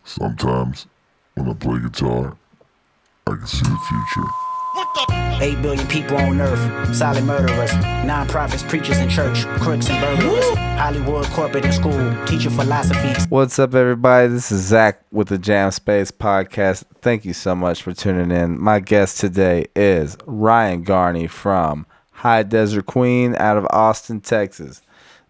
Sometimes, when I play guitar, I can see the future. 8 billion people on earth, silent murderers, non-profits, preachers in church, crooks and burglars, Hollywood, corporate and school, teaching philosophies. What's up, everybody? This is Zach with the Jam Space Podcast. Thank you so much for tuning in. My guest today is Ryan Garney from High Desert Queen out of Austin, Texas.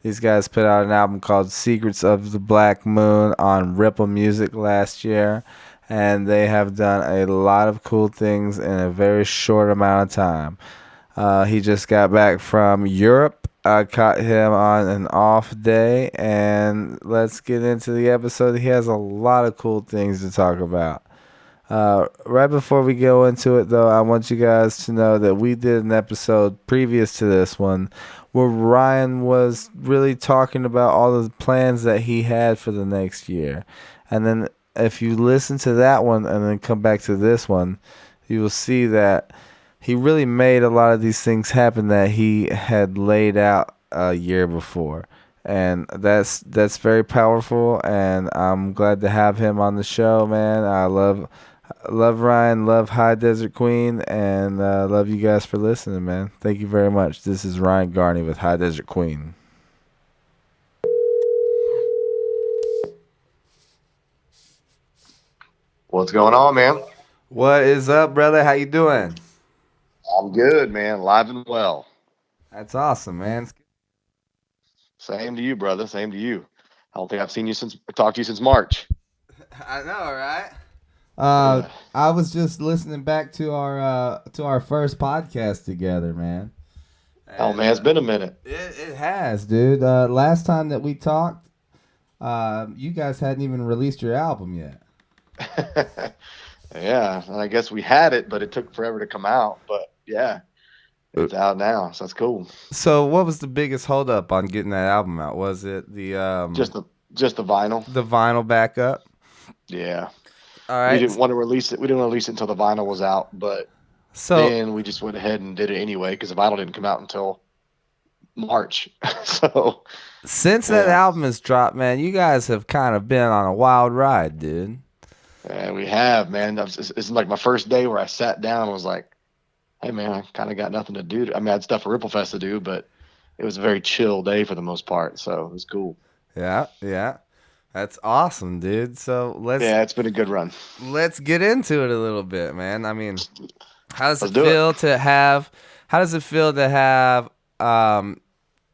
These guys put out an album called Secrets of the Black Moon on Ripple Music last year, and they have done a lot of cool things in a very short amount of time. He just got back from Europe. I caught him on an off day, and let's get into the episode. He has a lot of cool things to talk about. Right before we go into it, though, I want you guys to know that we did an episode previous to this one where Ryan was really talking about all the plans that he had for the next year. And then if you listen to that one and then come back to this one, you will see that he really made a lot of these things happen that he had laid out a year before. And that's very powerful, and I'm glad to have him on the show, man. I love Ryan, love High Desert Queen, and love you guys for listening, man. Thank you very much. This is Ryan Garney with High Desert Queen. What's going on, man? What is up, brother? How you doing? I'm good, man. Live and well. That's awesome, man. Same to you, brother. Same to you. I don't think I've seen you talked to you since March. I know, right? Yeah. I was just listening back to our first podcast together, man. Oh, man, it's been a minute. It has, dude. Last time that we talked, you guys hadn't even released your album yet. Yeah, and I guess we had it, but it took forever to come out. But yeah, it's out now, so that's cool. So, what was the biggest holdup on getting that album out? Was it the Just the vinyl. the vinyl backup? Yeah. All right. We didn't want to release it. We didn't want to release it until the vinyl was out, but then we just went ahead and did it anyway because the vinyl didn't come out until March. So since that album has dropped, man, you guys have kind of been on a wild ride, dude. And we have, man. It's like my first day where I sat down and was like, hey, man, I kind of got nothing to do. I mean, I had stuff for Ripple Fest to do, but it was a very chill day for the most part. So it was cool. Yeah. That's awesome, dude. So it's been a good run. Let's get into it a little bit, man. I mean, how does it feel to have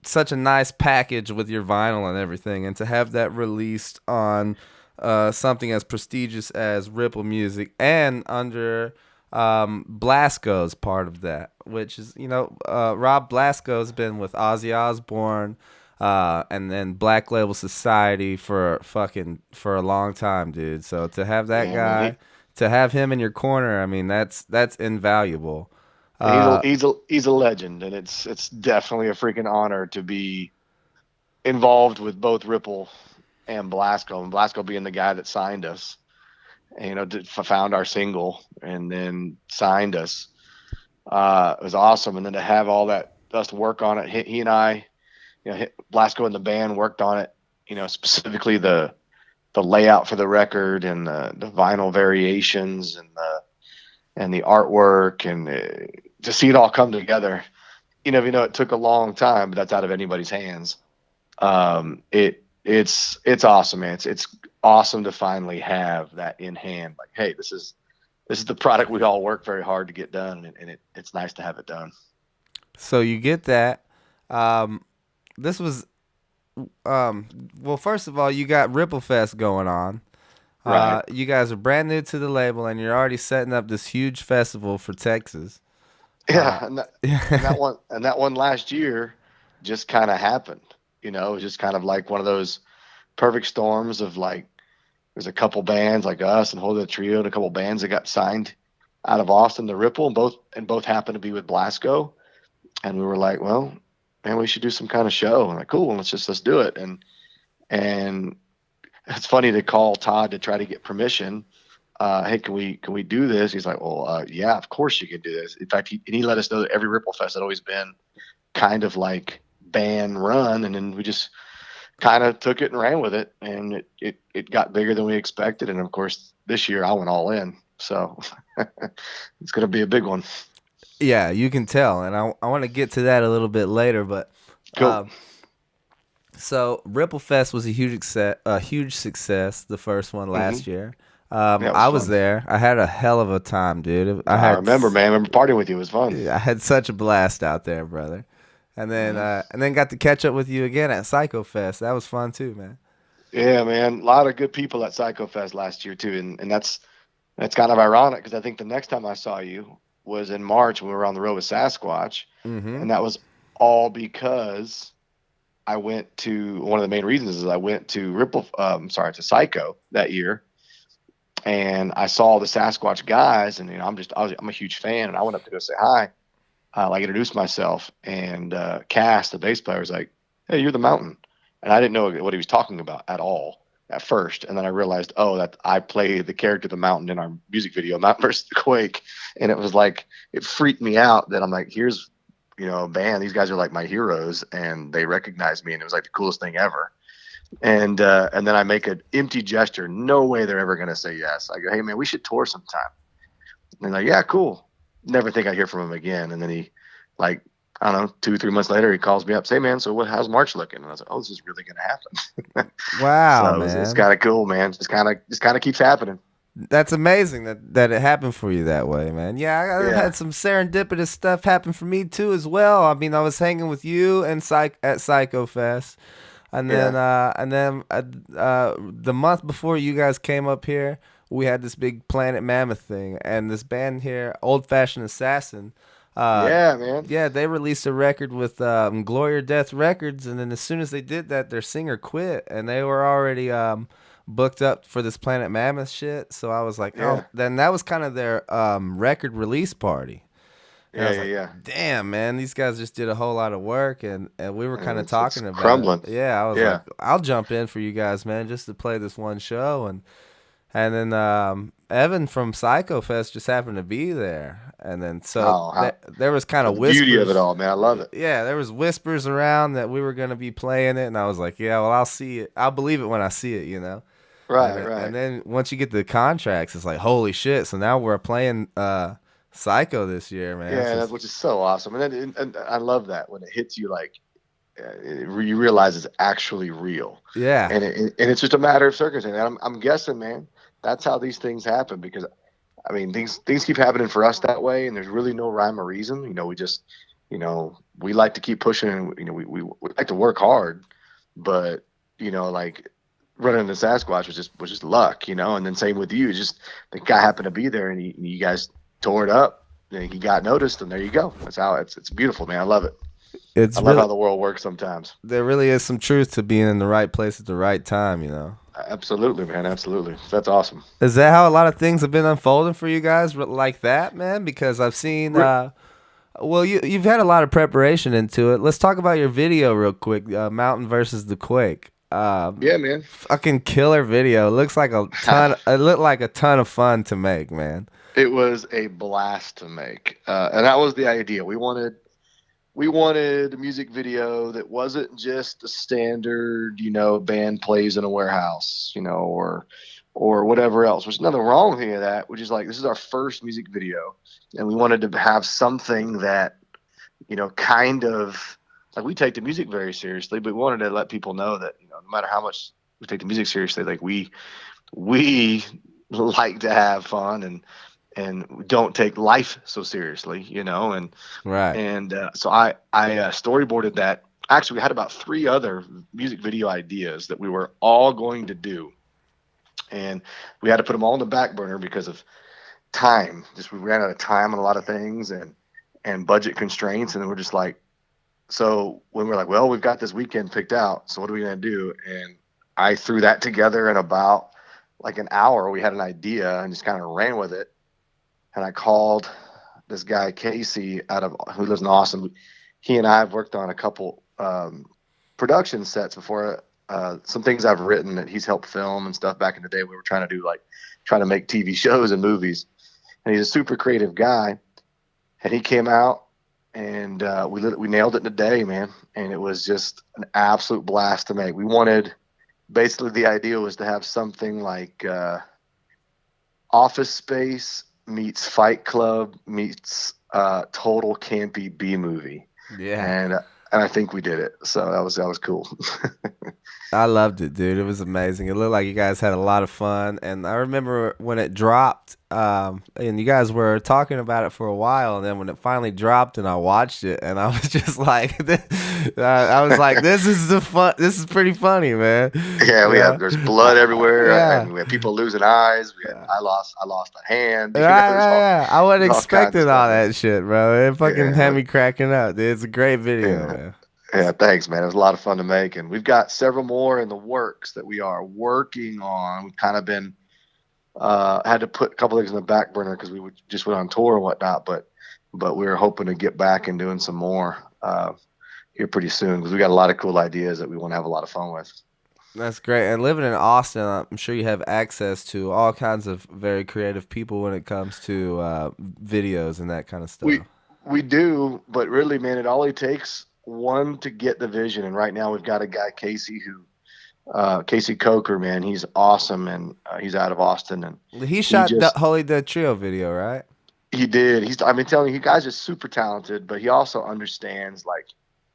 such a nice package with your vinyl and everything, and to have that released on something as prestigious as Ripple Music and under Blasco's part of that, which is, Rob Blasco's been with Ozzy Osbourne and then Black Label Society for a long time, dude. So to have that guy, to have him in your corner, I mean, that's invaluable. He's a legend, and it's definitely a freaking honor to be involved with both Ripple and Blasco, and Blasco being the guy that signed us, and, found our single and then signed us. It was awesome, and then to have all that us work on it, he and I. Blasco and the band worked on it, specifically the layout for the record and the vinyl variations and the artwork, and to see it all come together. It took a long time, but that's out of anybody's hands. It's awesome, man. It's awesome to finally have that in hand. Like, hey, this is the product we all work very hard to get done, and it's nice to have it done. So you get that. This was, well, first of all, you got Ripple Fest going on. Right. You guys are brand new to the label, and you're already setting up this huge festival for Texas. Yeah, and that one last year just kind of happened. It was just kind of like one of those perfect storms of, like, there's a couple bands like us and Hold the Trio and a couple bands that got signed out of Austin to Ripple, and both happened to be with Blasco, and we were like, well, man, we should do some kind of show. I'm like, cool, let's do it. And it's funny to call Todd to try to get permission. Hey, can we do this? He's like, well, yeah, of course you can do this. In fact, he let us know that every Ripple Fest had always been kind of like band run, and then we just kind of took it and ran with it, and it got bigger than we expected. And of course, this year I went all in, so it's going to be a big one. Yeah, you can tell, and I want to get to that a little bit later, but. Cool. So Ripple Fest was a huge success. The first one Hmm. last year. Yeah, it was I was fun. there. I had a hell of a time, dude. I remember, man. I remember partying with you. It was fun. I had such a blast out there, brother. Hmm. And then got to catch up with you again at Psycho Fest. That was fun too, man. Yeah, man. A lot of good people at Psycho Fest last year too, and that's kind of ironic because I think the next time I saw you was in March when we were on the road with Sasquatch, Mm-hmm. and that was all because I went to one of the main reasons is I went to to Psycho that year, and I saw the Sasquatch guys, and I'm a huge fan, and I went up to go say hi, like introduce myself, and Cass, the bass player, was like, "Hey, you're the Mountain," and I didn't know what he was talking about at all at first, and then I realized, oh, that I play the character the Mountain in our music video, Mountain versus the Quake, and it was like it freaked me out that I'm like, here's a band, these guys are like my heroes, and they recognize me, and it was like the coolest thing ever. And then I make an empty gesture. No way they're ever gonna say yes. I go, hey man, we should tour sometime. And they're like, yeah, cool. Never think I'd hear from him again. And then he, like, I don't know, 2, 3 months later, he calls me up, say, man, so how's March looking? And I was like, oh, this is really gonna happen. Wow, So it's man. kind of cool, man. Just kind of keeps happening. That's amazing that it happened for you that way, man. Yeah, I've Yeah, had some serendipitous stuff happen for me too as well. I mean, I was hanging with you and at Psycho Fest. yeah, And then the month before you guys came up here, we had this big Planet Mammoth thing, and this band here, Old Fashioned Assassin, uh, yeah, man. yeah, they released a record with Glory or Death Records, and then as soon as they did that, their singer quit, and they were already booked up for this Planet Mammoth shit. So I was like, oh, Yeah, then that was kind of their record release party. And I yeah, was yeah, like, yeah. damn, man, these guys just did a whole lot of work, and we were kind And of it's talking about it. crumbling. Yeah, I was like, Yeah, I'll jump in for you guys, man, just to play this one show. And then Evan from Psycho Fest just happened to be there. And then so oh, how there was kind of the beauty of it whispers. all, man. I love it. Yeah, there was whispers around that we were going to be playing it. And I was like, yeah, well, I'll see it. I'll believe it when I see it, you know? Right, right. And then once you get the contracts, it's like, holy shit. So now we're playing Psycho this year, man. Yeah, which is so awesome, and I love that when it hits you like you realize it's actually real, Yeah. and it's just a matter of circumstance. And I'm guessing, man, that's how these things happen because I mean things keep happening for us that way, and there's really no rhyme or reason. We just we like to keep pushing, and we like to work hard, but like running into Sasquatch was just luck, and then same with you, just the guy happened to be there, and you guys tore it up. And he got noticed, and there you go. That's how it's beautiful, man. I love it. I It's love really how the world works sometimes. there really is some truth to being in the right place at the right time, you know. Absolutely, man. Absolutely. That's awesome. Is that how a lot of things have been unfolding for you guys like that, man? Because I've seen Re- well, you've had a lot of preparation into it. Let's talk about your video real quick. Mountain versus the Quake. Yeah, man. Fucking killer video. It looks like a ton. It looked like a ton of fun to make, man. It was a blast to make, and that was the idea. We wanted a music video that wasn't just a standard, band plays in a warehouse, or whatever else. There's nothing wrong with any of that. We're just like, this is our first music video, and we wanted to have something that, kind of like we take the music very seriously, but we wanted to let people know that, no matter how much we take the music seriously, like we like to have fun and don't take life so seriously, Right. so I storyboarded that. Actually, we had about 3 other music video ideas that we were all going to do, and we had to put them all on the back burner because of time. Just we ran out of time on a lot of things and budget constraints, and then we're just like, so when we're like, well, we've got this weekend picked out, so what are we gonna do? And I threw that together in about like an hour. We had an idea and just kind of ran with it, and I called this guy Casey who lives in Austin. He and I have worked on a couple production sets before. Some things I've written that he's helped film and stuff back in the day. We were trying to do like trying to make TV shows and movies, and he's a super creative guy. And he came out and we nailed it in a day, man. And it was just an absolute blast to make. We wanted basically the idea was to have something like Office Space meets Fight Club meets total campy B movie, Yeah. and I think we did it. So that was cool. I loved it, dude. It was amazing. It looked like you guys had a lot of fun, and I remember when it dropped, and you guys were talking about it for a while, and then when it finally dropped, and I watched it, and I was just like, I was like, this is the fun. This is pretty funny, man. Yeah, we Yeah, had there's blood everywhere. I yeah. mean, we had people losing eyes. We had I lost a hand. Right, There's yeah, yeah. I wasn't all kinds of expecting all stuff. that shit, bro. It fucking Yeah, had me cracking up, dude. It's a great video, yeah, man. yeah. Thanks, man. It was a lot of fun to make, and we've got several more in the works that we are working on. We've kind of been had to put a couple things in the back burner because just went on tour and whatnot. But we were hoping to get back and doing some more here pretty soon because we got a lot of cool ideas that we want to have a lot of fun with. That's great. And living in Austin, I'm sure you have access to all kinds of very creative people when it comes to videos and that kind of stuff. We do, but really, man, it only takes one to get the vision. And right now, we've got a guy, Casey Coker, man. He's awesome, and he's out of Austin, and He shot the just Holy Dead Trio video, right? he did. I've been telling you, you guys are super talented, but he also understands like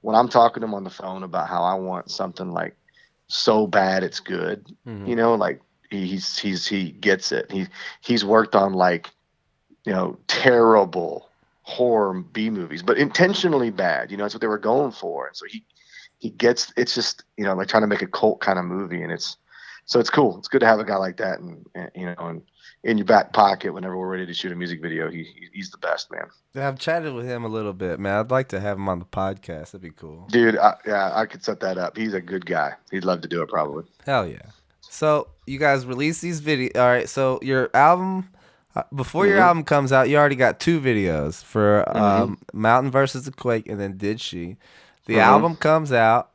when I'm talking to him on the phone about how I want something like so bad it's good, Mm-hmm. you know, like he gets it. He's worked on like terrible horror B movies, but intentionally bad. You know, that's what they were going for. And so he gets. It's just like trying to make a cult kind of movie, and it's cool. It's good to have a guy like that, and in your back pocket whenever we're ready to shoot a music video. He's the best, man. Yeah, I've chatted with him a little bit, man. I'd like to have him on the podcast. That'd be cool. Dude, yeah, I could set that up. He's a good guy. He'd love to do it, probably. Hell yeah. So you guys release these videos. All right. So your album, before your album comes out, you already got 2 videos for Mountain versus the Quake, and then Did She. The album comes out.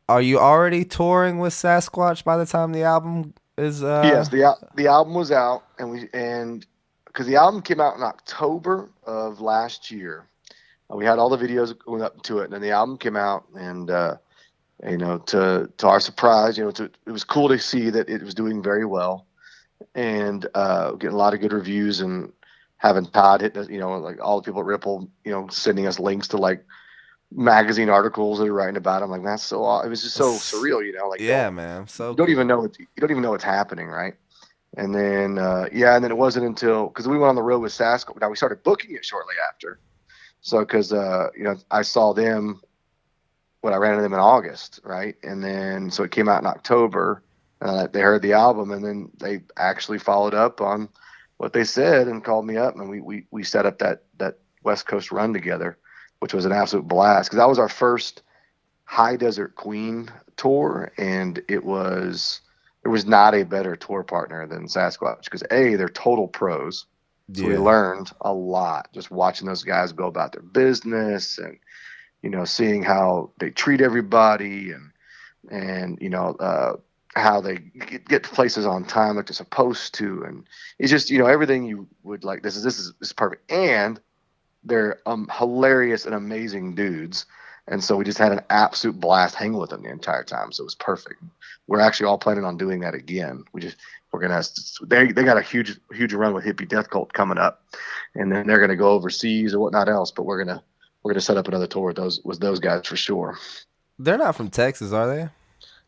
Are you already touring with Sasquatch by the time the album is? Yes, the album was out, and because the album came out in October of last year, we had all the videos going up to it, and then the album came out, and to our surprise, it was cool to see that it was doing very well, and getting a lot of good reviews, and having Todd hit us, like all the people at Ripple, sending us links to like magazine articles that are writing about him. Like that's so. It was just so surreal, like yeah, man. So you don't even know what's happening, right? And then and then it wasn't until because we went on the road with Sasquatch. Now we started booking it shortly after. So because I saw them when I ran into them in August, right? And then so it came out in October. They heard the album, and then they actually followed up on what they said and called me up, and we set up that West Coast run together, which was an absolute blast because that was our first High Desert Queen tour, and there was not a better tour partner than Sasquatch because they're total pros. So we learned a lot just watching those guys go about their business and seeing how they treat everybody and how they get to places on time like they're supposed to, and it's just everything you would like. This is perfect, and they're hilarious and amazing dudes. And so we just had an absolute blast hanging with them the entire time. So it was perfect. We're actually all planning on doing that again. They got a huge run with Hippie Death Cult coming up, and then they're gonna go overseas or whatnot else. But we're gonna set up another tour with those guys for sure. they're not from Texas, are they?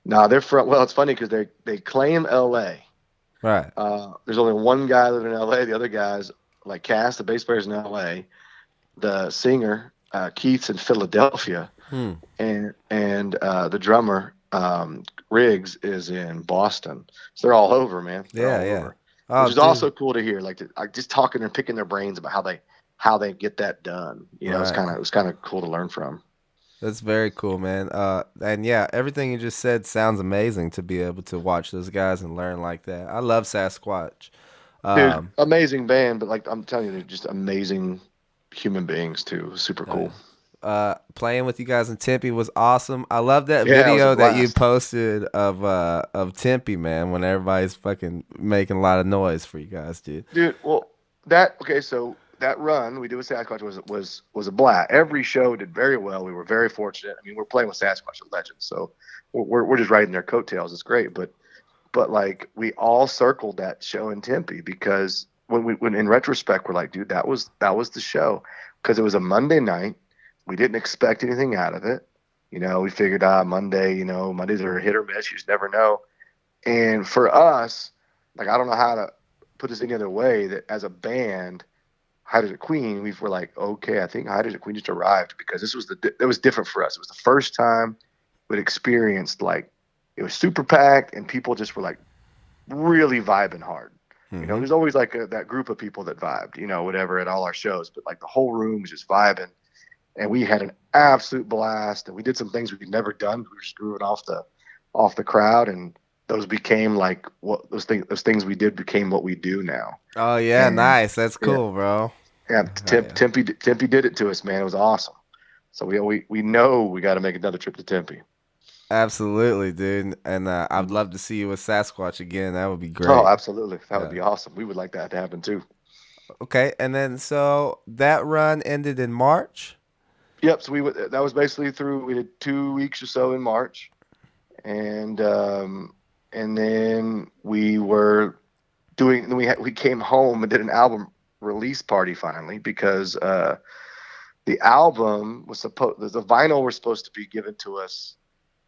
No, they're from. Well, it's funny because they claim L.A. Right. There's only one guy living in L.A. The other guys, like Cass, the bass player's in L.A. The singer Keith's in Philadelphia, and the drummer Riggs is in Boston. So they're all over, man. They're all over. Oh, Which is also cool to hear. Like just talking and picking their brains about how they get that done. It was kind of cool to learn from. That's very cool, man. And yeah, everything you just said sounds amazing to be able to watch those guys and learn like that. I love Sasquatch. Dude, amazing band, but like I'm telling you, they're just amazing human beings too. Super cool. Playing with you guys in Tempe was awesome. I love that Yeah, it was video a that you blast. posted of Tempe, man, when everybody's fucking making a lot of noise for you guys, dude. Dude, well, so that run we did with Sasquatch was a blast. Every show did very well. We were very fortunate. I mean, we're playing with Sasquatch, a legend, so we're just riding their coattails. It's great, but like we all circled that show in Tempe because when in retrospect we're like, dude, that was the show because it was a Monday night. We didn't expect anything out of it. We figured Monday, Mondays are a hit or miss. You just never know. And for us, like I don't know how to put this any other way that as a band, High Desert Queen, we were like, okay, I think High Desert Queen just arrived because it was different for us. It was the first time we'd experienced like it was super packed and people just were like really vibing hard. There's always like that group of people that vibed, whatever at all our shows, but like the whole room was just vibing, and we had an absolute blast. And we did some things we'd never done. We were just grooving off the crowd, and those became like what those things we did became what we do now. Oh yeah, And nice. That's yeah, cool, bro. yeah, Yeah. Tempe did it to us, man. It was awesome. So we know we got to make another trip to Tempe. Absolutely, dude. And I'd love to see you with Sasquatch again. That would be Oh, great. absolutely. That would Yeah. be awesome. We would like that to happen too. Okay, and then so that run ended in March. Yep. So that was basically through. We did 2 weeks or so in March, and then we were doing. Then we came home and did an album release party finally because the album was the vinyl was supposed to be given to us.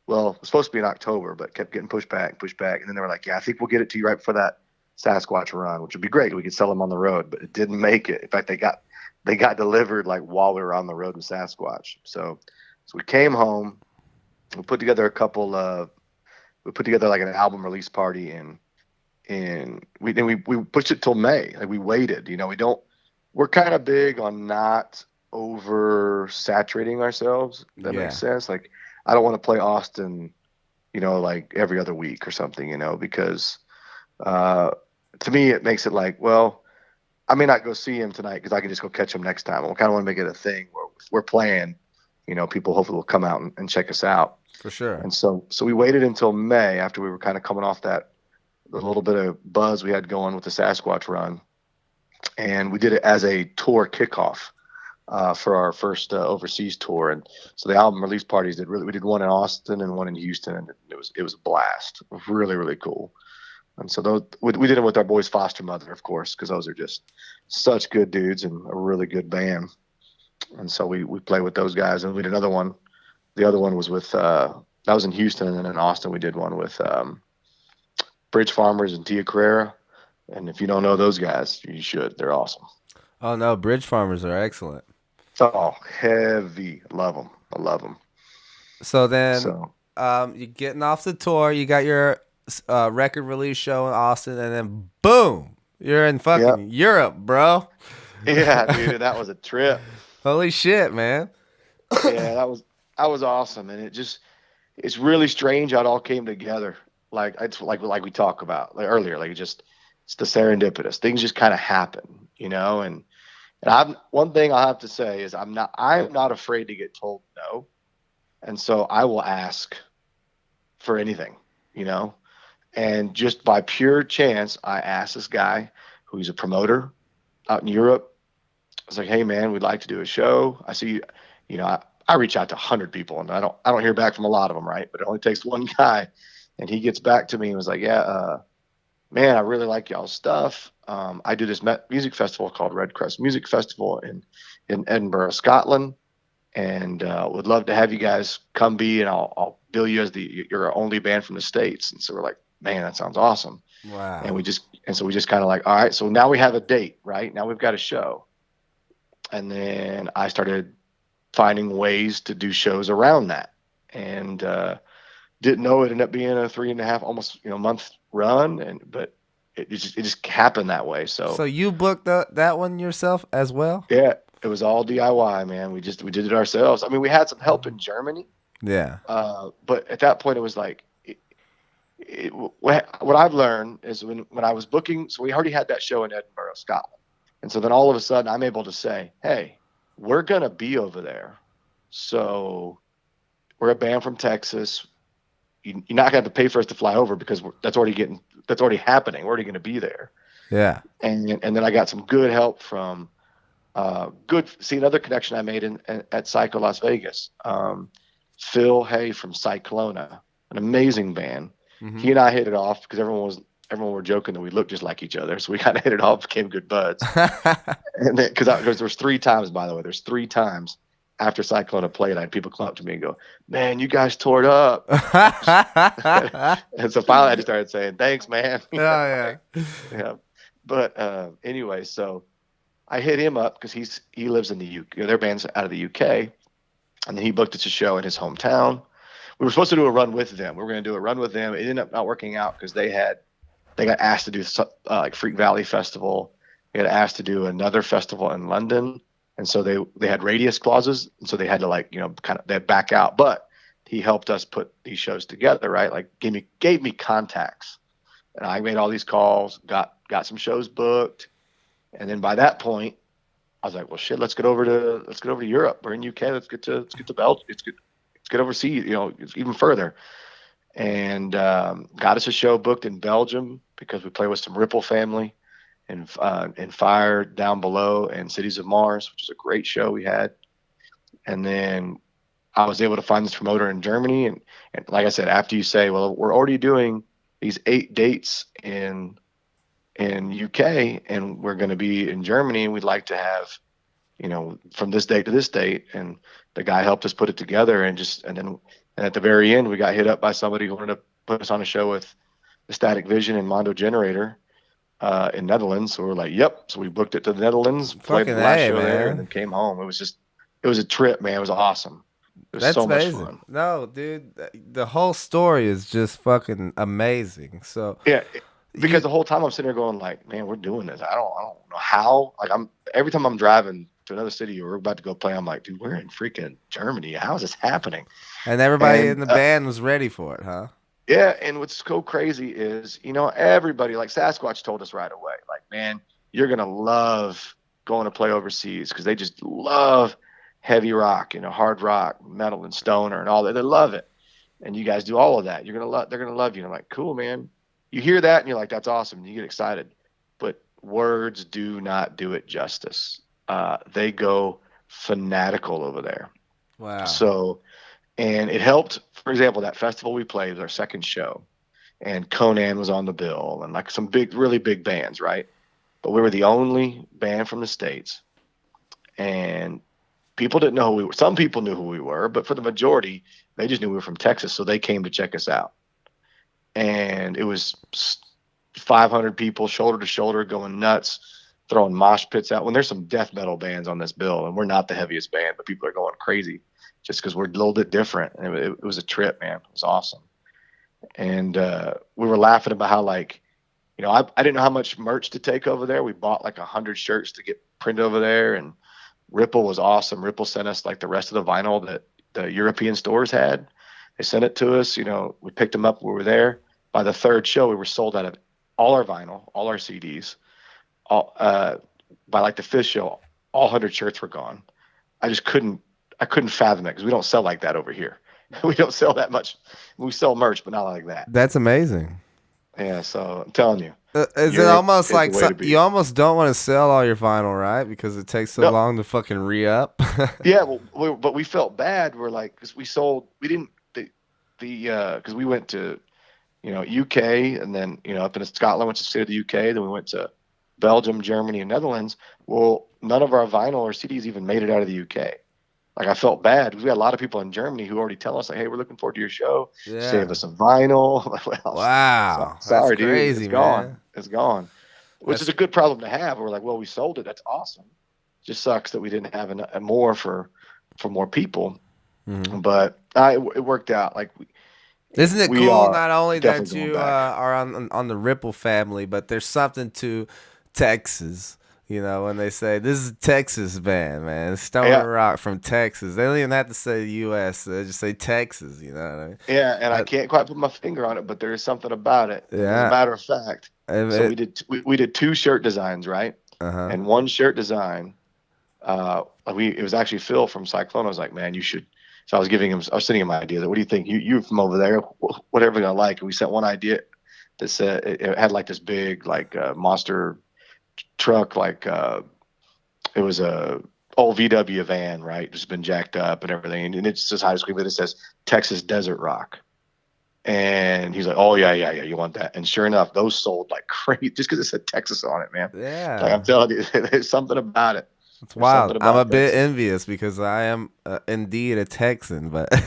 Well, it was supposed to be in October, but kept getting pushed back. And then they were like, yeah, I think we'll get it to you right before that Sasquatch run, which would be great. We could sell them on the road, but it didn't make it. In fact, they got delivered like while we were on the road with Sasquatch. So we came home. We put together we put together like an album release party, and we pushed it till May. Like we waited. We're kind of big on not over saturating ourselves. If that makes Yeah, sense. Like I don't want to play Austin, like every other week or something, because to me it makes it like, well, I may not go see him tonight because I can just go catch him next time. We kind of want to make it a thing where if we're playing, people hopefully will come out and check us out. for sure. And so we waited until May after we were kind of coming off the little bit of buzz we had going with the Sasquatch run, and we did it as a tour kickoff for our first overseas tour. And so the album release parties we did one in Austin and one in Houston, and it was a blast, really really cool. And so we did it with our boys Foster Mother, of course, because those are just such good dudes and a really good band. And so we played with those guys, and we did another one. The other one was with that was in Houston, and then in Austin we did one with Bridge Farmers and Tia Carrera. And if you don't know those guys, you should. They're awesome. Oh no, bridge farmers are excellent. Oh, heavy. Love them. I love them. So then, So, you're getting off the tour. You got your record release show in Austin, and then boom, you're in yeah. fucking Europe, bro. Yeah, dude, that was a trip. Holy shit, man. Yeah, that was awesome. And it's really strange how it all came together. Like it's like we talked about like earlier, like it's the serendipitous. Things just kind of happen, and one thing I have to say is I'm not afraid to get told no. And so I will ask for anything, And just by pure chance, I asked this guy who's a promoter out in Europe. I was like, "Hey, man, we'd like to do a show. I see, I reach out to 100 people, and I don't hear back from a lot of them, right? But it only takes one guy, and he gets back to me and was like, "Yeah, man, I really like y'all's stuff. I do this music festival called Red Crest Music Festival in Edinburgh, Scotland, and would love to have you guys come be, and I'll bill you as your only band from the States." And so we're like, "Man, that sounds awesome." Wow. So we just kind of like, all right, so now we have a date, right? Now we've got a show. And then I started finding ways to do shows around that, and didn't know it ended up being a 3.5, almost month run, but it just happened that way. So So you booked that one yourself as well? yeah, it was all DIY, man. We did it ourselves. I mean, we had some help in Germany, Yeah. but at that point, it was like what I've learned is when I was booking. So we already had that show in Edinburgh, Scotland, and so then all of a sudden, I'm able to say, "Hey, we're gonna be over there, so we're a band from Texas. You're not gonna have to pay for us to fly over because that's already happening. We're already gonna be there." Yeah. And then I got some good help from Good. See, another connection I made at Psycho Las Vegas. Phil Hay from Cyclona, an amazing band. Mm-hmm. He and I hit it off because everyone were joking that we looked just like each other, so we kind of hit it off, became good buds. And because there's 3 times, by the way, there's 3 times after Cyclona played, I had people come up to me and go, "Man, you guys tore it up." And so finally, I just started saying, "Thanks, man." Oh yeah. Yeah. But anyway, so I hit him up because he lives in the UK. Their band's out of the UK, and then he booked us a show in his hometown. We were supposed to do a run with them. We were going to do a run with them. It ended up not working out because they got asked to do like Freak Valley Festival. They got asked to do another festival in London, and so they had radius clauses, and so they had to they had back out. But he helped us put these shows together, right? Like gave me contacts, and I made all these calls, got some shows booked, and then by that point, I was like, well, shit, let's get over to Europe. We're in UK. Let's get to Belgium. Let's get overseas. It's even further. And got us a show booked in Belgium because we play with some Ripple family and Fire Down Below and Cities of Mars, which is a great show we had. And then I was able to find this promoter in Germany. And like I said, after you say, well, we're already doing these 8 dates in UK, and we're going to be in Germany, and we'd like to have, from this date to this date. And the guy helped us put it together, and at the very end, we got hit up by somebody who wanted to put us on a show with the Static Vision and Mondo Generator in Netherlands. So we're like, yep. So we booked it to the Netherlands, played the last show there, and then came home. It was a trip, man. It was awesome. It was so much fun. No, dude, the whole story is just fucking amazing. So yeah. Because the whole time I'm sitting there going like, man, we're doing this. I don't know how. Like every time I'm driving to another city or we're about to go play, I'm like, dude, we're in freaking Germany. How is this happening? And everybody in the band was ready for it, huh? Yeah, and what's so crazy is, everybody, like Sasquatch told us right away, like, man, you're gonna love going to play overseas because they just love heavy rock, hard rock, metal, and stoner, and all that. They love it, and you guys do all of that. They're gonna love you. And I'm like, cool, man. You hear that and you're like, that's awesome. And you get excited. But words do not do it justice. They go fanatical over there. Wow. So, and it helped, for example, that festival we played was our second show. And Conan was on the bill and like some really big bands, right? But we were the only band from the States. And people didn't know who we were. Some people knew who we were, but for the majority, they just knew we were from Texas. So they came to check us out. And it was 500 people shoulder to shoulder going nuts, throwing mosh pits out. When there's some death metal bands on this bill, and we're not the heaviest band, but people are going crazy just because we're a little bit different. And it was a trip, man. It was awesome. And we were laughing about how, like, I didn't know how much merch to take over there. We bought like 100 shirts to get printed over there, and Ripple was awesome. Ripple sent us like the rest of the vinyl that the European stores had. They sent it to us. We picked them up. We were there. By the third show, we were sold out of all our vinyl, all our CDs. By like the 5th show, all 100 shirts were gone. I couldn't fathom it because we don't sell like that over here. We don't sell that much. We sell merch, but not like that. That's amazing. Yeah, so I'm telling you. Is it almost like you almost don't want to sell all your vinyl, right? Because it takes so long to fucking re-up. Yeah, but we felt bad. We're like, because we didn't because we went to UK, and then up in Scotland, went to stay to the UK. Then we went to Belgium, Germany, and Netherlands. Well, none of our vinyl or CDs even made it out of the UK. Like, I felt bad because we had a lot of people in Germany who already tell us, like, hey, we're looking forward to your show. Yeah. Save us some vinyl. Well, wow. Sorry, that's crazy, dude. It's man. gone. It's gone. Which is a good problem to have. We're like, well, we sold it. That's awesome. Just sucks that we didn't have more for more people. Mm-hmm. But it worked out. Like, isn't it cool not only that you are on the Ripple family, but there's something to Texas, when they say this is a Texas band, man, stoner rock from Texas. They don't even have to say U.S. They just say Texas, you know what I mean? Yeah, and I can't quite put my finger on it, but there is something about it. Yeah. As a matter of fact, so we did 2 shirt designs, right? Uh-huh. And one shirt design, it was actually Phil from Cyclone. I was like, man, you should. So I was sending him my idea that, what do you think? You from over there, whatever you're gonna like. And we sent one idea that said it had like this big like monster truck, like it was a old VW van, right? Just been jacked up and everything, and it says high school, but it says Texas Desert Rock. And he's like, "Oh yeah, yeah, yeah, you want that?" And sure enough, those sold like crazy just because it said Texas on it, man. Like I'm Yeah. telling you, there's something about it. It's There's wild. something I'm a about bit Texas. envious because I am indeed a Texan, but I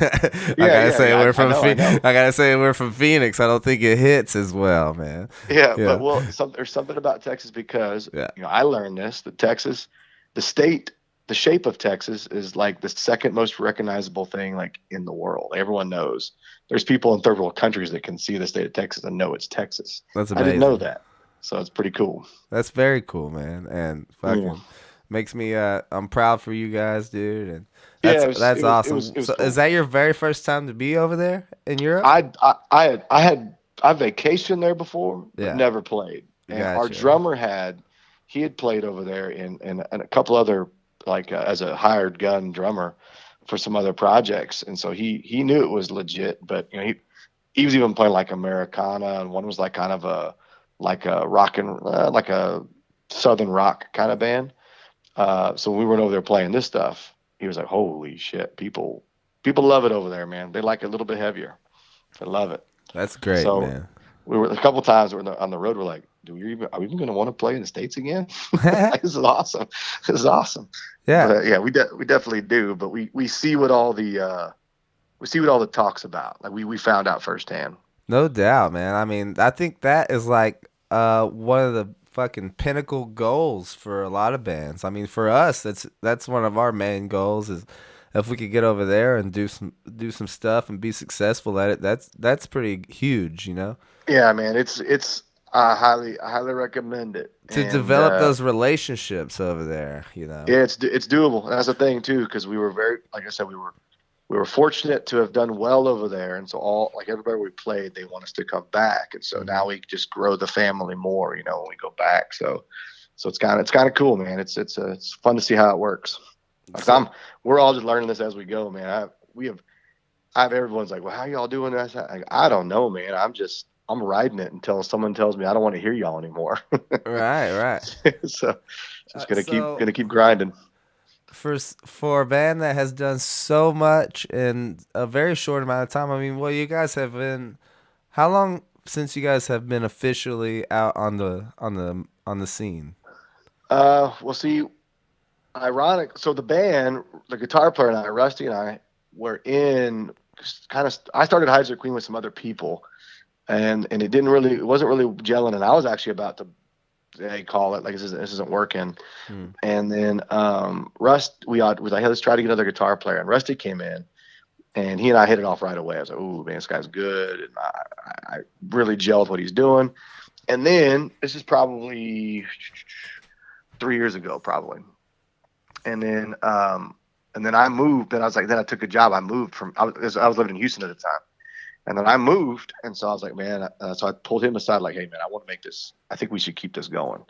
Yeah, gotta yeah, say yeah. we're I from know, I know. I gotta say we're from Phoenix. I don't think it hits as well, man. Yeah, but Yeah, well, there's something about Texas because yeah. I learned this that Texas, the state, the shape of Texas is like the second most recognizable thing like in the world. Everyone knows. There's people in third world countries that can see the state of Texas and know it's Texas. That's I didn't know amazing. that, so it's pretty cool. That's very cool, man, and Yeah, fucking makes me. I'm proud for you guys, dude, and yeah. that's awesome. It was So, is cool. that your very first time to be over there in Europe? I vacationed there before, but Yeah, never played. And our gotcha. drummer he had played over there in a couple other like as a hired gun drummer for some other projects, and so he knew it was legit. But he was even playing like Americana, and one was like kind of a like a rock and like a southern rock kind of band. So when we went over there playing this stuff, he was like, "Holy shit, people love it over there, man. They like it a little bit heavier. They love it." That's great, So man. we were a couple times we were on the road. We're like, are we even going to want to play in the States again? Like, this is awesome. This is awesome. Yeah, But yeah, we definitely do. But we see what all the talks about. Like we found out firsthand. no doubt, man. I mean, I think that is like one of the fucking pinnacle goals for a lot of bands. I mean, for us, that's one of our main goals is if we could get over there and do some stuff and be successful at it. That's pretty huge, you know. Yeah, man. It's I highly recommend it. To And develop those relationships over there, you know. yeah, it's doable. That's the thing too, because we were very, like I said, we were fortunate to have done well over there, and so all like everybody we played, they want us to come back, and so Hmm. now we just grow the family more, when we go back. So it's kind of cool, man. It's fun to see how it works. Like So we're all just learning this as we go, man. I have everyone's like, well, how y'all doing this? I don't know, man. I'm riding it until someone tells me I don't want to hear y'all anymore. right, right. So just gonna keep So gonna keep grinding. for a band that has done so much in a very short amount of time, I mean, well, you guys have been. How long since you guys have been officially out on the scene? We'll see. Ironic. So the band, the guitar player and I, Rusty and I, were in kind of. I started Heiser Queen with some other people, and it wasn't really gelling. And I was actually about to call it like this isn't working. Hmm. And then Rust, we was like, hey, let's try to get another guitar player. And Rusty came in, and he and I hit it off right away. I was like, "Ooh, man, this guy's good," and I really gelled what he's doing. And then this is probably 3 years ago, probably. And then I moved. And I was like, then I took a job. I moved I was living in Houston at the time. And then I moved, and so I was like, man. So I pulled him aside, like, hey, man, I want to make this. I think we should keep this going.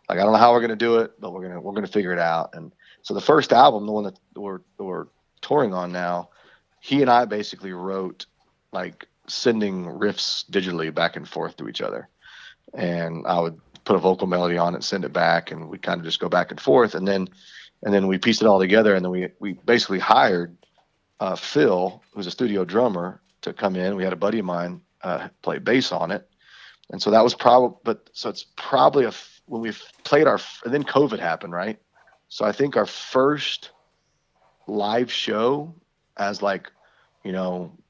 Like, I don't know how we're gonna do it, but we're gonna figure it out. And so the first album, the one that we're touring on now, he and I basically wrote like sending riffs digitally back and forth to each other, and I would put a vocal melody on it, send it back, and we kind of just go back and forth, and then we pieced it all together, and then we basically hired Phil, who's a studio drummer, to come in. We had a buddy of mine play bass on it, and so that was probably. But so it's probably when we played and then COVID happened, right? So I think our first live show as like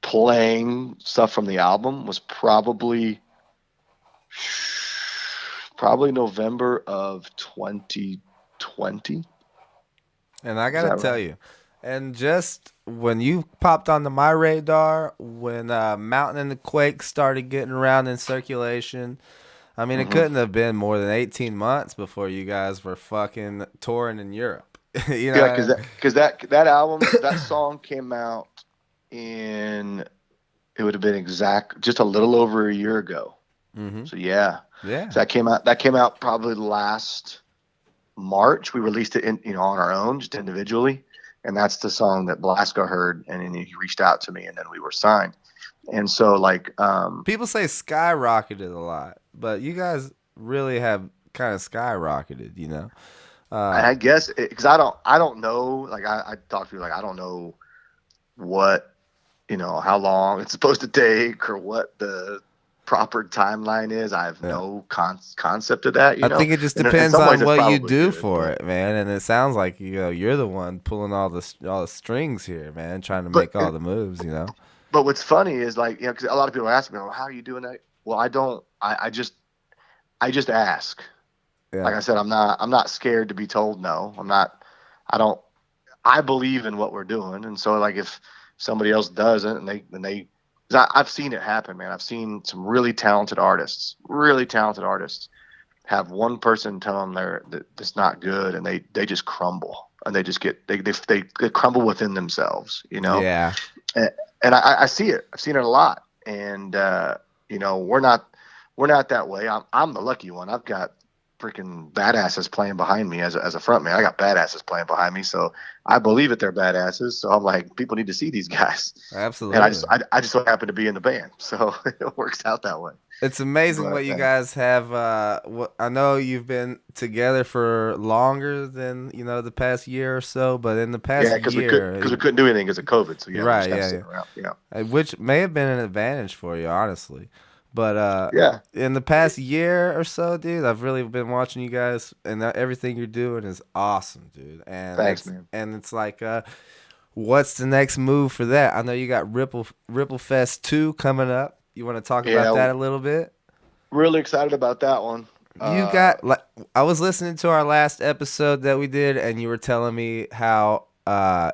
playing stuff from the album was probably November of 2020. And I Is gotta that tell right? you, and just when you popped onto my radar, when Mountain and the Quake started getting around in circulation, I mean, it Hmm. couldn't have been more than 18 months before you guys were fucking touring in Europe. You Yeah, know? that album, that song came out in, it would have been exact just a little over a year ago. Mm-hmm. So yeah, Yeah. so that came out probably last March. We released it on our own, just individually, and that's the song that Blasco heard, and then he reached out to me, and then we were signed. And so like, People say skyrocketed a lot, but you guys really have kind of skyrocketed, you know? I guess because I don't know. Like I talked to you, like I don't know what how long it's supposed to take or what the proper timeline is. I have Yeah. no concept of that. I think it just And in depends some ways on it's what you probably do good, for but it, man. And it sounds like you're the one pulling all the strings here, man, trying to but make all the moves. but what's funny is like because a lot of people ask me, well, how are you doing that? Well, I don't. I just ask. Yeah, Like I said, I'm not scared to be told no. I'm not. I don't. I believe in what we're doing, and so like if somebody else doesn't, and they, 'cause I've seen it happen, man. I've seen some really talented artists, have one person tell them that it's not good, and they just crumble, and they just get they crumble within themselves, yeah. and, and I see it. I've seen it a lot, and we're not that way. I'm the lucky one. I've got freaking badasses playing behind me as a front man. I got badasses playing behind me, so I believe that they're badasses. So I'm like, people need to see these guys, and I just Absolutely. I just so happen to be in the band, so it works out that way. It's amazing what But you guys have. I know you've been together for longer than the past year or so, but in the past yeah, because we could year, because we couldn't do anything because of COVID. So yeah, we just right? kind of Yeah, sitting yeah. around. Yeah, Which may have been an advantage for you, honestly. But yeah. in the past year or so, dude, I've really been watching you guys, and everything you're doing is awesome, dude. And Thanks, it's man. and it's like, what's the next move for that? I know you got Ripple Fest 2 coming up. You want to talk about Yeah, that a little bit? really excited about that one. You Uh, got like I was listening to our last episode that we did, and you were telling me how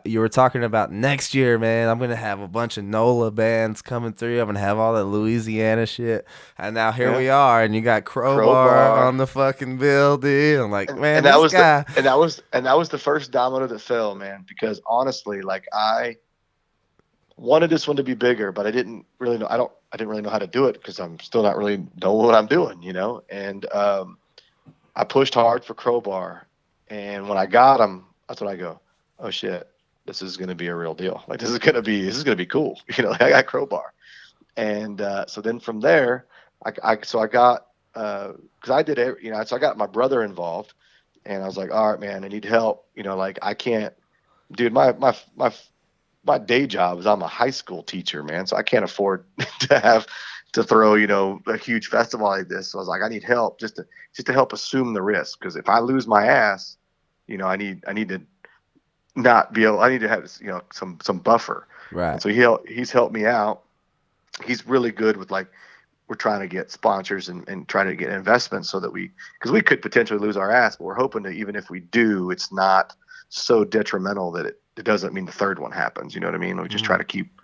you were talking about next year, man. I'm gonna have a bunch of NOLA bands coming through. I'm gonna have all that Louisiana shit, and now here yeah, we are, and you got Crowbar Crowbar. on the fucking bill, dude. I'm like, man, And that this was the guy. and that was the first domino that fell, man. Because honestly, like I wanted this one to be bigger, but I didn't really know. I didn't really know how to do it because I'm still not really know what I'm doing. And I pushed hard for Crowbar, and when I got him, that's when I go, oh shit, this is gonna be a real deal. Like this is gonna be cool. Like, I got Crowbar, and so then from there, so I got because I did so I got my brother involved, and I was like, all right, man, I need help. Like I can't, dude. My day job is I'm a high school teacher, man, so I can't afford to throw a huge festival like this. So I was like, I need help just to help assume the risk because if I lose my ass, I need to not be able. I need to have some buffer, and Right. so he's helped me out. He's really good with like we're trying to get sponsors and trying to get investments so that because we could potentially lose our ass, but we're hoping that even if we do, it's not so detrimental that it doesn't mean the third one happens. You know what I mean? We just try Mhm. to keep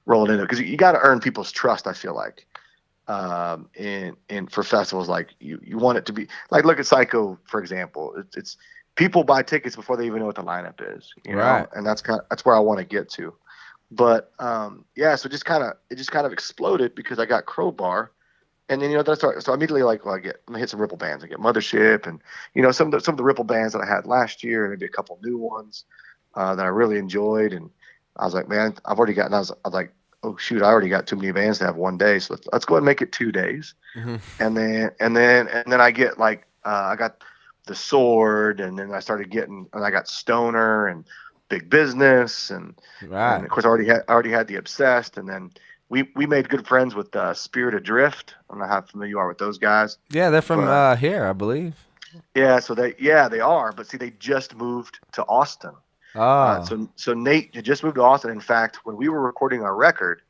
rolling into it because you got to earn people's trust. I feel like in for festivals like you want it to be like look at Psycho for example. It's people buy tickets before they even know what the lineup is. Right. And that's where I want to get to. But yeah, so it just kind of exploded because I got Crowbar, and then that's so immediately like well I'm gonna hit some Ripple bands. I get Mothership, and some of the Ripple bands that I had last year, and maybe a couple new ones that I really enjoyed. And I was like, man, I've already gotten. I was like, oh shoot, I already got too many bands to have one day, so let's go ahead and make it 2 days. Mhm. And then I get like I got the Sword, and then I started getting, and I got Stoner and Big Business, and Right. of course I already had the Obsessed, and then we made good friends with Spirit Adrift. I don't know how familiar you are with those guys, Yeah, they're from but here, I believe. yeah, so they are, but see they just moved to Austin. Oh. So Nate had just moved to Austin. In fact, when we were recording our record,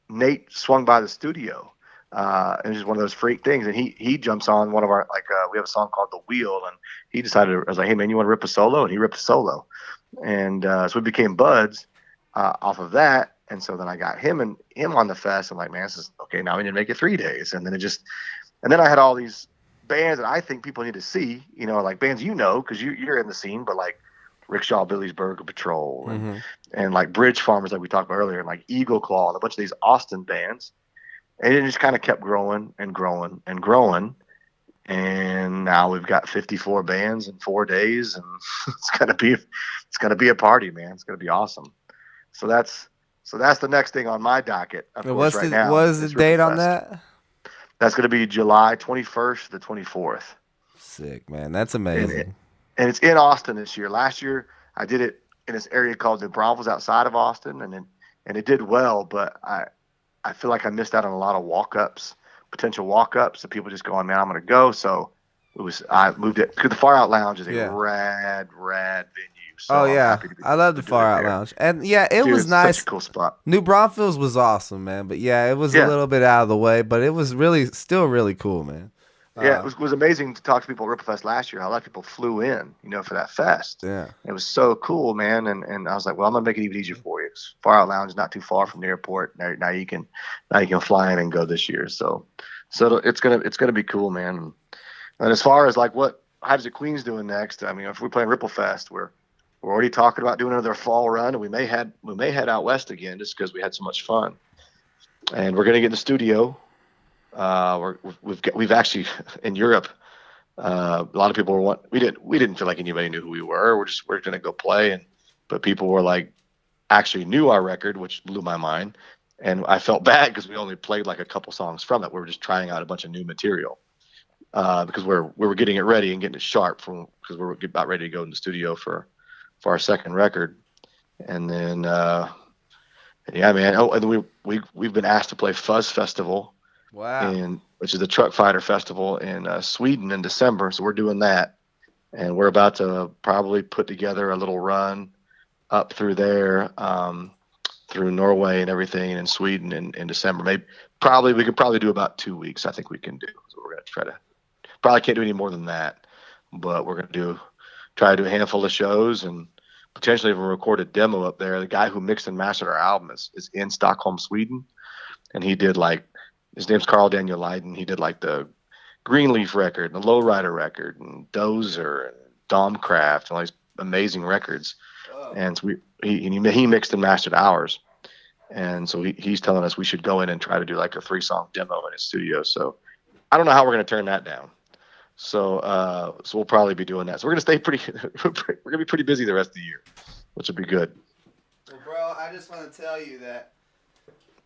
Nate swung by the studio, and it's just one of those freak things. And he jumps on one of our we have a song called "The Wheel," and he decided I was like, "Hey man, you want to rip a solo?" And he ripped a solo, and so we became buds off of that. And so then I got him on the fest. I'm like, man, this is okay. Now we need to make it 3 days, and then I had all these bands that I think people need to see. Like bands because you're in the scene, but like Rickshaw Billy's Burger Patrol Hmm. and like Bridge Farmers, like we talked about earlier, and like Eagle Claw and a bunch of these Austin bands. And it just kind of kept growing and growing and growing. And now we've got 54 bands in 4 days, and it's gonna be a party, man. It's gonna be awesome. So that's the next thing on my docket. Of course, right What now is the is Ripple date on Fest. that? That's gonna be July 21st to the 24th. Sick, man. That's and amazing. it's in Austin this year. Last year I did it in this area called New Braunfels outside of Austin, and it did well, but I feel like I missed out on a lot of potential walk-ups, of people just going, man, I'm going to go. So I moved it because the Far Out Lounge is a rad venue. So Oh I'm yeah, happy to be I love the to do Far it Out there. Lounge, and yeah, it Dude, was it's nice. Such a cool spot. New Braunfels was awesome, man. But yeah, it was a little bit out of the way, but it was still really cool, man. Yeah, it was amazing to talk to people at Ripplefest last year. A lot of people flew in, for that fest. Yeah. It was so cool, man. And I was like, well, I'm gonna make it even easier for you. Far Out Lounge is not too far from the airport. Now you can fly in and go this year. So it's gonna be cool, man. And as far as like what Hydrogen Queen's doing next, I mean, if we're playing Ripplefest, we're already talking about doing another fall run, and we may head out west again just because we had so much fun. And we're gonna get in the studio. We've actually in Europe. A lot of people we didn't feel like anybody knew who we were. We're gonna go play, but people were like actually knew our record, which blew my mind. And I felt bad because we only played like a couple songs from it. We were just trying out a bunch of new material because we were getting it ready and getting it sharp because we were about ready to go in the studio for our second record. And then yeah, man. Oh, and then we've been asked to play Fuzz Festival. Wow. Which is the Truck Fighter Festival in Sweden in December. So we're doing that, and we're about to probably put together a little run up through there, through Norway and everything, and in Sweden in December. We could probably do about 2 weeks. I think we can do. So we're gonna probably can't do any more than that, but we're gonna try to do a handful of shows and potentially even record a demo up there. The guy who mixed and mastered our album is in Stockholm, Sweden, and he did his name's Carl Daniel Leiden. He did like the Greenleaf record, and the Lowrider record, and Dozer, and Domcraft, and all these amazing records. Wow. And so he mixed and mastered ours. And so he's telling us we should go in and try to do like a 3-song demo in his studio. So I don't know how we're going to turn that down. So we'll probably be doing that. So we're going to we're going to be pretty busy the rest of the year, which will be good. Well, bro, I just want to tell you that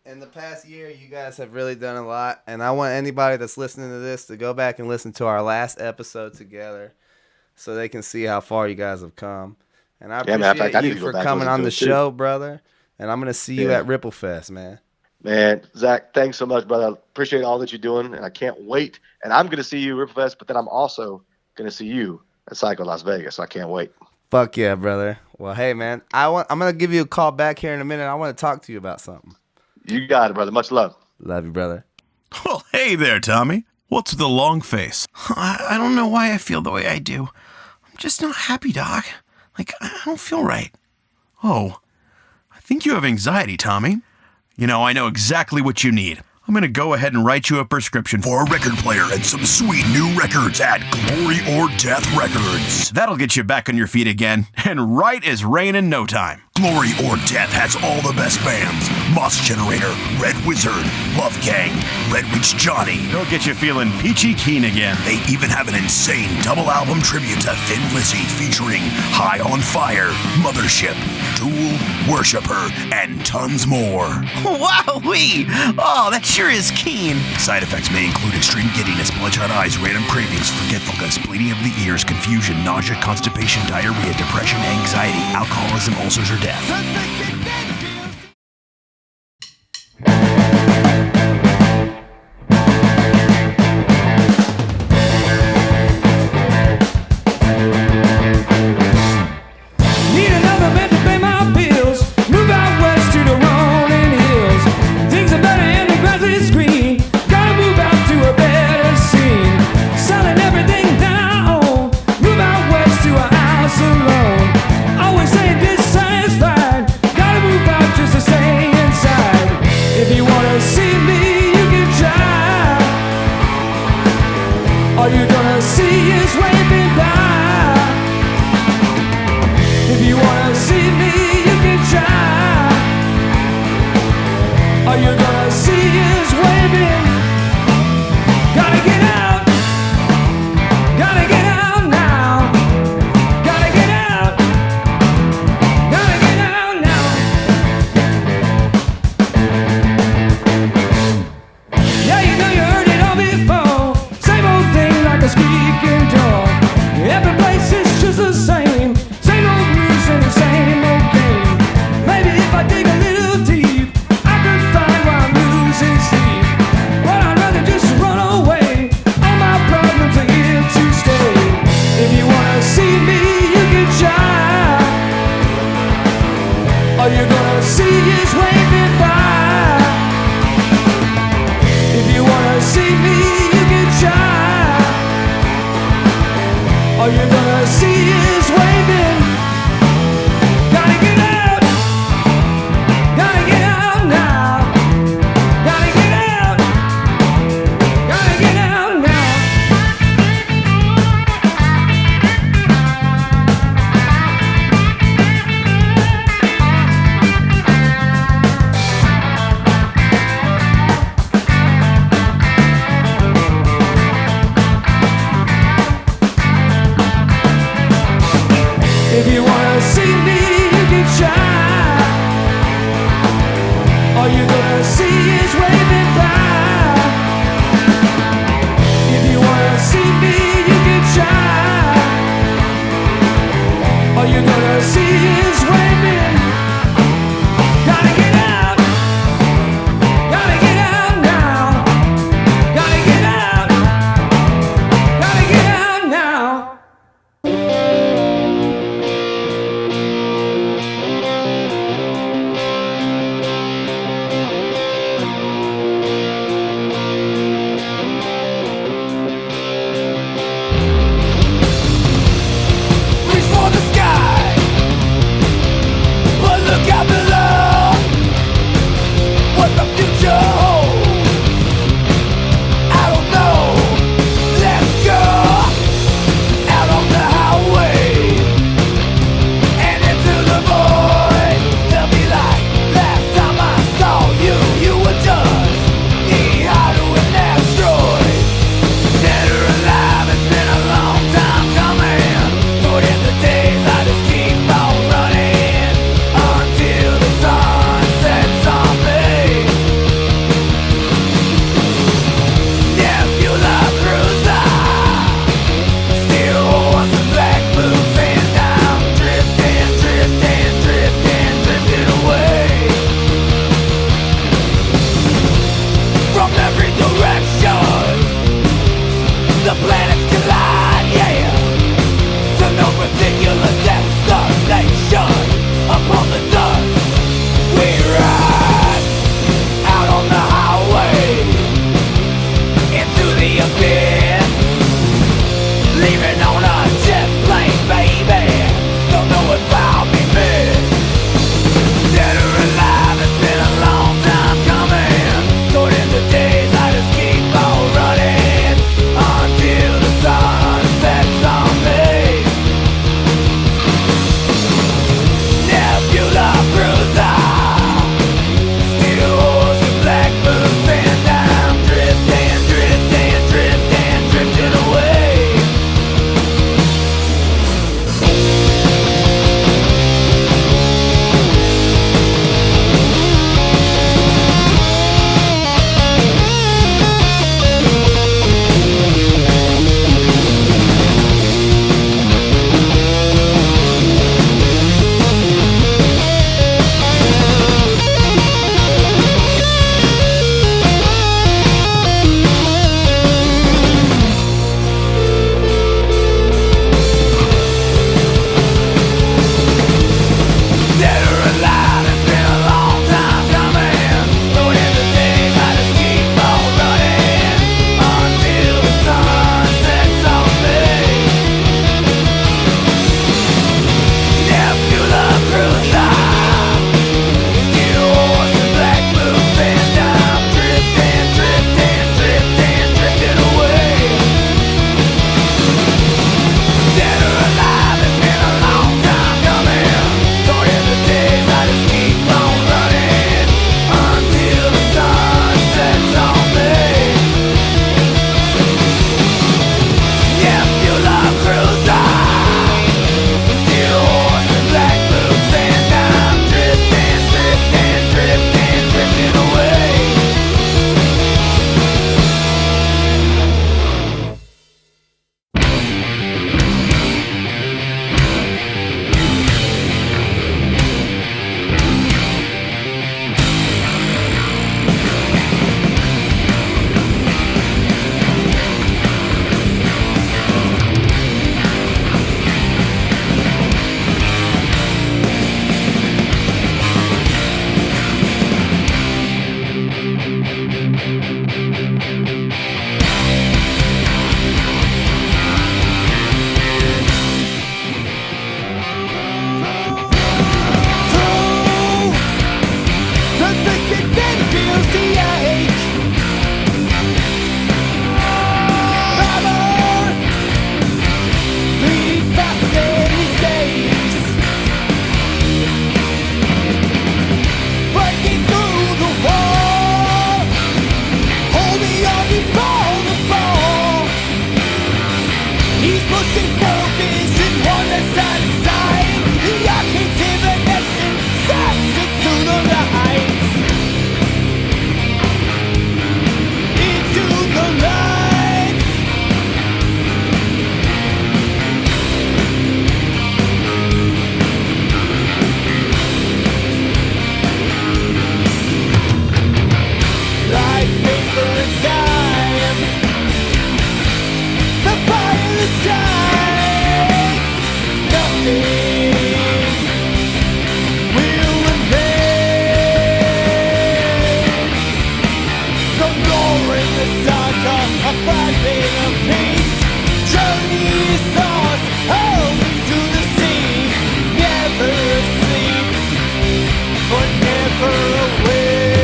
in the past year, you guys have really done a lot, and I want anybody that's listening to this to go back and listen to our last episode together so they can see how far you guys have come. And I appreciate you for coming on the show, brother, and I'm going to see you at Ripplefest, man. Man, Zach, thanks so much, brother. I appreciate all that you're doing, and I can't wait. And I'm going to see you at Ripplefest, but then I'm also going to see you at Psycho Las Vegas, so I can't wait. Fuck yeah, brother. Well, hey, man, I'm going to give you a call back here in a minute. I want to talk to you about something. You got it, brother. Much love. Love you, brother. Well, hey there, Tommy. What's with the long face? I don't know why I feel the way I do. I'm just not happy, Doc. I don't feel right. Oh, I think you have anxiety, Tommy. I know exactly what you need. I'm going to go ahead and write you a prescription for a record player and some sweet new records at Glory or Death Records. That'll get you back on your feet again, and right as rain in no time. Glory or Death has all the best bands. Moss Generator, Red Wizard, Love Gang, Red Witch Johnny. They'll get you feeling peachy keen again. They even have an insane double album tribute to Thin Lizzy featuring High on Fire, Mothership, Tool, Worshipper, and tons more. Wowee! Oh, that sure is keen. Side effects may include extreme giddiness, bloodshot eyes, random cravings, forgetfulness, bleeding of the ears, confusion, nausea, constipation, diarrhea, depression, anxiety, alcoholism, ulcers, or death. Need another man to pay my bills. Move out west to the rolling hills. Things are better and the grass is green. Gotta move out to a better scene. Selling everything down. Move out west to a house alone. Always saying dissatisfied. Gotta move out just to stay inside. If you wanna see me, you can try. All you're gonna see is waving by. If you wanna see me, you can try. All you're gonna see is waving. Gotta get out. Gotta get out now. Gotta get out. Gotta get out now. Yeah, you know you heard it all before. Same old thing like a squeaking door. see is waving by. If you wanna see me, you can try. All you're gonna see is waving. Gotta get out. Gotta get out now. Gotta get out. Gotta get out now. pushing for vision, one that's out of sight. I can't see the nation, dancing through the lights. Into the lights. Like paper and time, the fire that shines, nothing will remain. The roaring, the saga, a fragment of peace. Journey is lost, home to the sea. Never sleep, but never awake.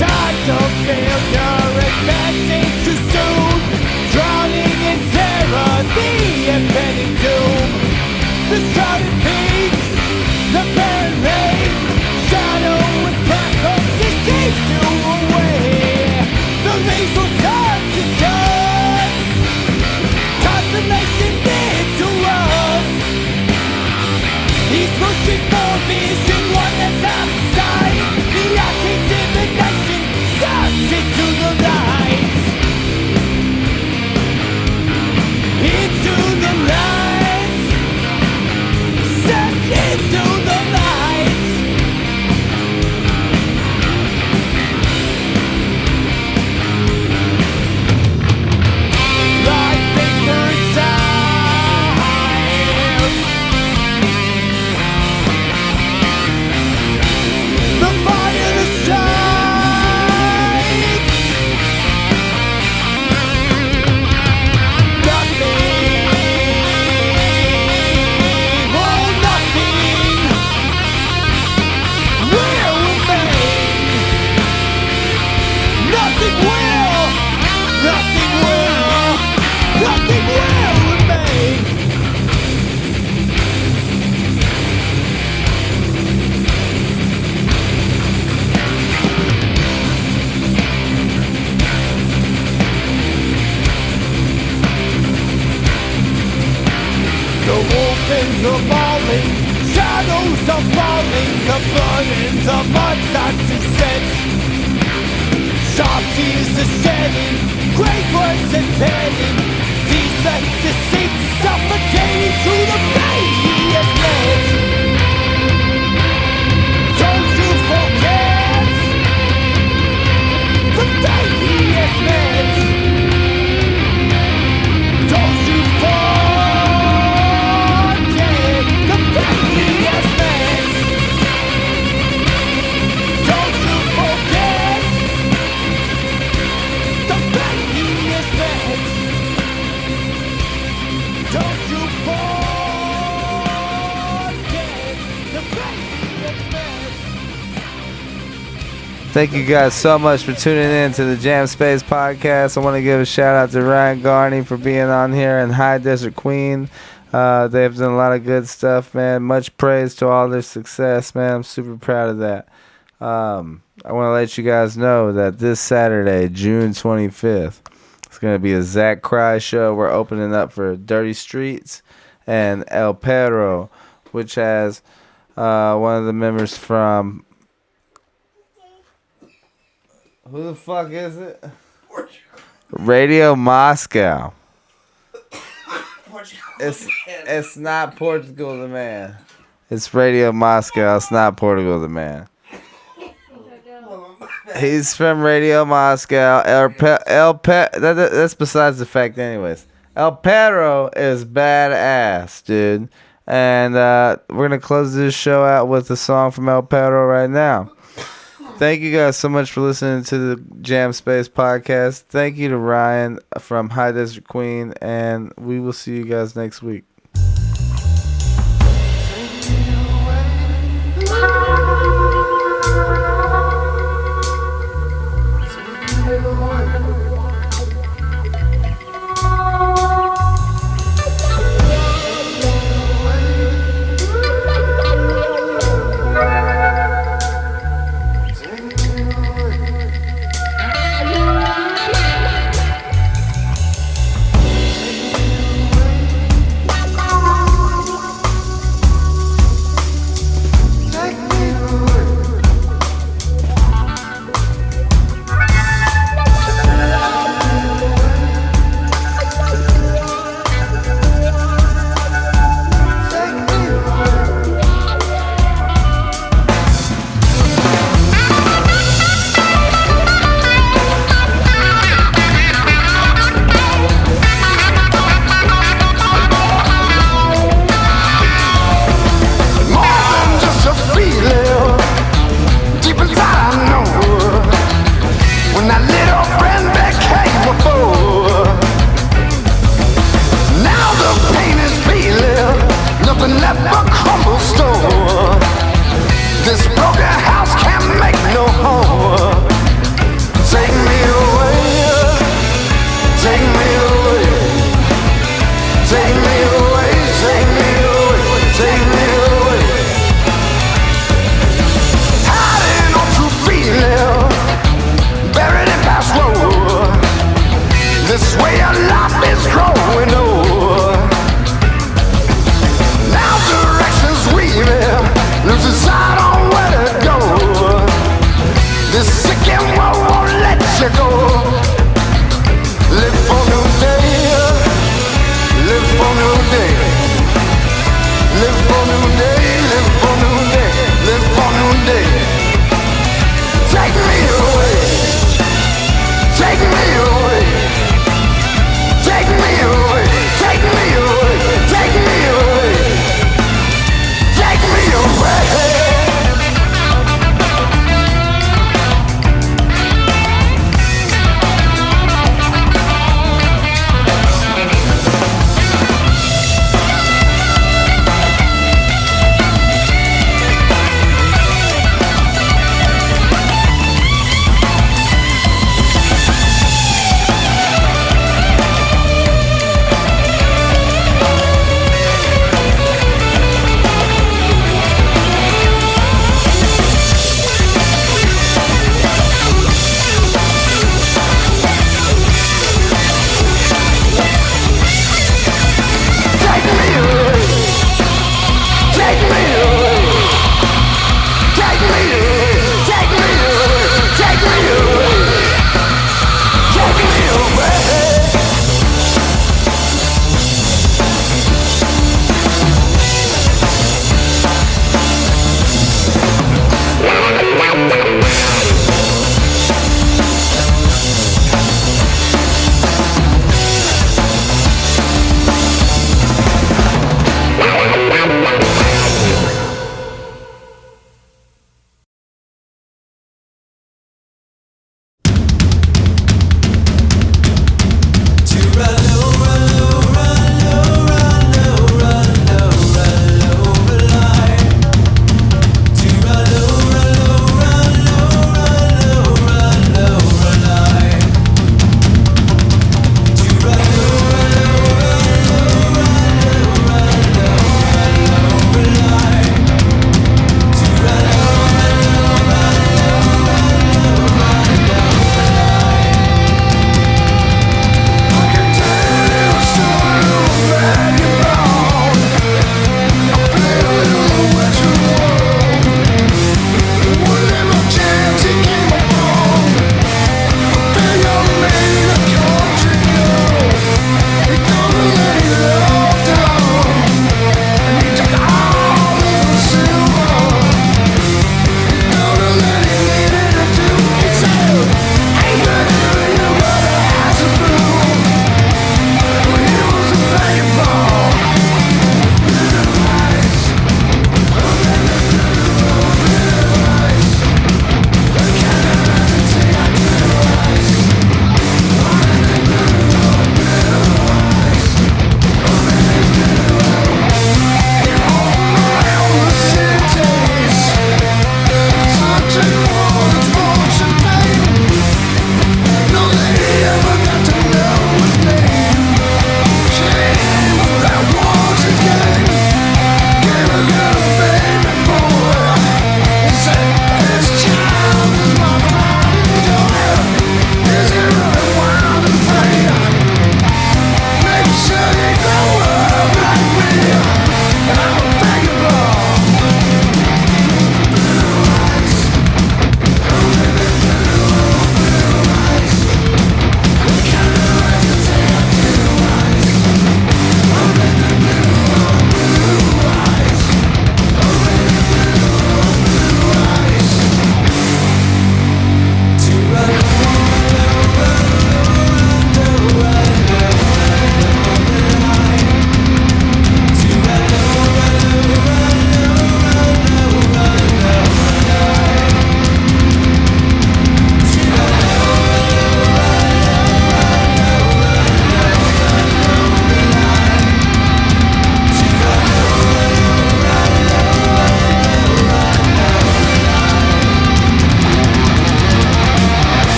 Times of failure, advancing too soon. Drowning in terror, the impending doom. The shrouded peaks, the barren rain. Shadow and crackle deceives you away. The lethal turns to dust. Consolation into us. He's pushing for vision, one that's out of sight. The arcades in the nation, searching to the lights. Into the lights. Search into the lights. Like paper and time. The fire that shines. Nothing, oh nothing will remain. Nothing will, nothing will, nothing will remain. The wolves are falling, shadows are falling, the burdens of mud start to set. Sharp tears are shedding, great words are telling. These deceit suffocating through the pain he has led. Don't you forget the fate he has met. Don't you forget the fate he has met. Don't you forget the fate he has met. Don't you forget the fate he has met. Thank you guys so much for tuning in to the Jam Space Podcast. I want to give a shout out to Ryan Garney for being on here and High Desert Queen. They've done a lot of good stuff, man. Much praise to all their success, man. I'm super proud of that. I want to let you guys know that this Saturday, June 25th, it's going to be a Zach Cry show. We're opening up for Dirty Streets and El Perro, which has one of the members from... Who the fuck is it? Radio Moscow. It's not Portugal the Man. It's Radio Moscow. It's not Portugal the Man. He's from Radio Moscow. That's besides the fact anyways. El Perro is badass, dude. And we're going to close this show out with a song from El Perro right now. Thank you guys so much for listening to the Jam Space Podcast. Thank you to Ryan from High Desert Queen, and we will see you guys next week. life is growing old.